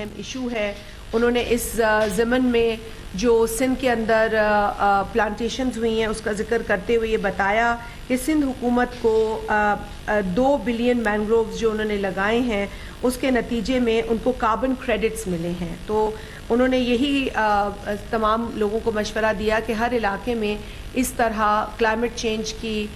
اہم ایشو ہے. انہوں نے اس ضمن میں جو سندھ کے اندر پلانٹیشنز ہوئی ہیں اس کا ذکر کرتے ہوئے یہ بتایا کہ سندھ حکومت کو 2 بلین مینگرووز جو انہوں نے لگائے ہیں اس کے نتیجے میں ان کو کاربن کریڈٹس ملے ہیں. تو انہوں نے یہی تمام لوگوں کو مشورہ دیا کہ ہر علاقے میں اس طرح کلائمیٹ چینج کی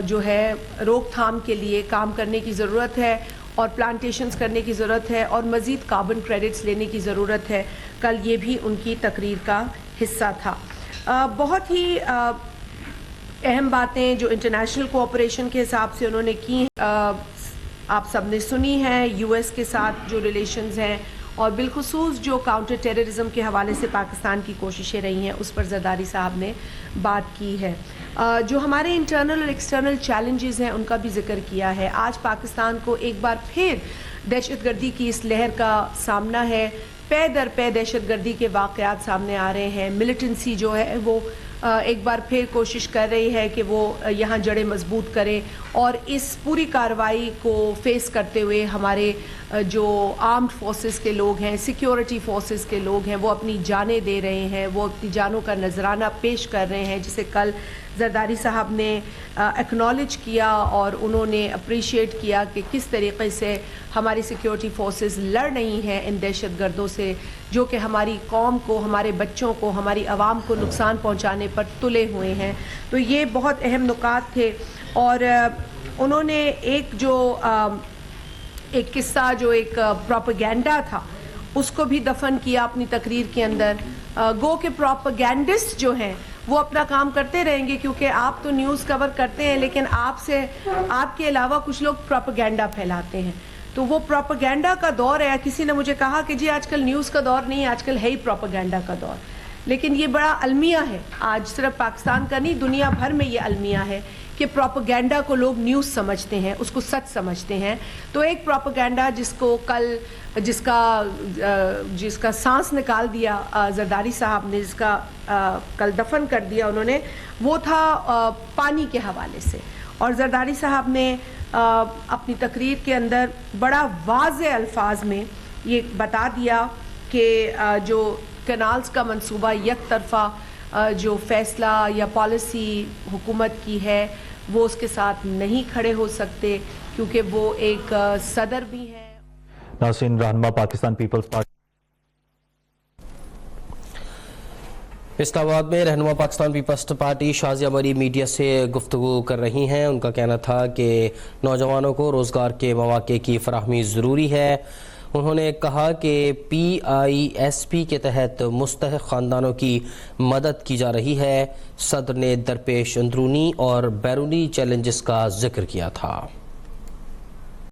جو ہے روک تھام کے لیے کام کرنے کی ضرورت ہے اور پلانٹیشنز کرنے کی ضرورت ہے اور مزید کاربن کریڈٹس لینے کی ضرورت ہے. کل یہ بھی ان کی تقریر کا حصہ تھا. بہت ہی اہم باتیں جو انٹرنیشنل کوآپریشن کے حساب سے انہوں نے کی آپ سب نے سنی ہیں. یو ایس کے ساتھ جو ریلیشنز ہیں اور بالخصوص جو کاؤنٹر ٹیررزم کے حوالے سے پاکستان کی کوششیں رہی ہیں اس پر زرداری صاحب نے بات کی ہے. جو ہمارے انٹرنل اور ایکسٹرنل چیلنجز ہیں ان کا بھی ذکر کیا ہے. آج پاکستان کو ایک بار پھر دہشت گردی کی اس لہر کا سامنا ہے. پے در پے دہشت گردی کے واقعات سامنے آ رہے ہیں. ملیٹنسی جو ہے وہ ایک بار پھر کوشش کر رہی ہے کہ وہ یہاں جڑیں مضبوط کرے اور اس پوری کارروائی کو فیس کرتے ہوئے ہمارے جو آرمڈ فورسز کے لوگ ہیں, سیکیورٹی فورسز کے لوگ ہیں, وہ اپنی جانیں دے رہے ہیں, وہ اپنی جانوں کا نذرانہ پیش کر رہے ہیں, جسے کل زرداری صاحب نے ایکنالج کیا اور انہوں نے اپریشیٹ کیا کہ کس طریقے سے ہماری سیکیورٹی فورسز لڑ رہی ہیں ان دہشت گردوں سے جو کہ ہماری قوم کو, ہمارے بچوں کو, ہماری عوام کو نقصان پہنچانے پر تلے ہوئے ہیں. تو یہ بہت اہم نکات تھے. اور انہوں نے ایک قصہ جو ایک پروپیگینڈا تھا اس کو بھی دفن کیا اپنی تقریر کے اندر. گو کہ پروپیگینڈسٹ جو ہیں وہ اپنا کام کرتے رہیں گے کیونکہ آپ تو نیوز کور کرتے ہیں لیکن آپ کے علاوہ کچھ لوگ پروپیگینڈا پھیلاتے ہیں. تو وہ پروپیگینڈا کا دور ہے. کسی نے مجھے کہا کہ جی آج کل نیوز کا دور نہیں ہے, آج کل ہے ہی پروپیگینڈا کا دور. لیکن یہ بڑا المیہ ہے, آج صرف پاکستان کا نہیں دنیا بھر میں یہ المیہ ہے کہ پروپیگینڈا کو لوگ نیوز سمجھتے ہیں, اس کو سچ سمجھتے ہیں. تو ایک پروپیگینڈا جس کا سانس نکال دیا زرداری صاحب نے, جس کا کل دفن کر دیا انہوں نے, وہ تھا پانی کے حوالے سے. اور زرداری صاحب نے اپنی تقریر کے اندر بڑا واضح الفاظ میں یہ بتا دیا کہ جو کینالز کا منصوبہ یک طرفہ جو فیصلہ یا پالیسی حکومت کی ہے وہ اس کے ساتھ نہیں کھڑے ہو سکتے کیونکہ وہ ایک صدر بھی ہیں. ناظرین, رہنما پاکستان پیپلز پارٹی اسلام آباد میں رہنما پاکستان پیپلز پارٹی شازیہ مری میڈیا سے گفتگو کر رہی ہیں. ان کا کہنا تھا کہ نوجوانوں کو روزگار کے مواقع کی فراہمی ضروری ہے. انہوں نے کہا کہ PISP کے تحت مستحق خاندانوں کی مدد کی جا رہی ہے. صدر نے درپیش اندرونی اور بیرونی چیلنجز کا ذکر کیا تھا.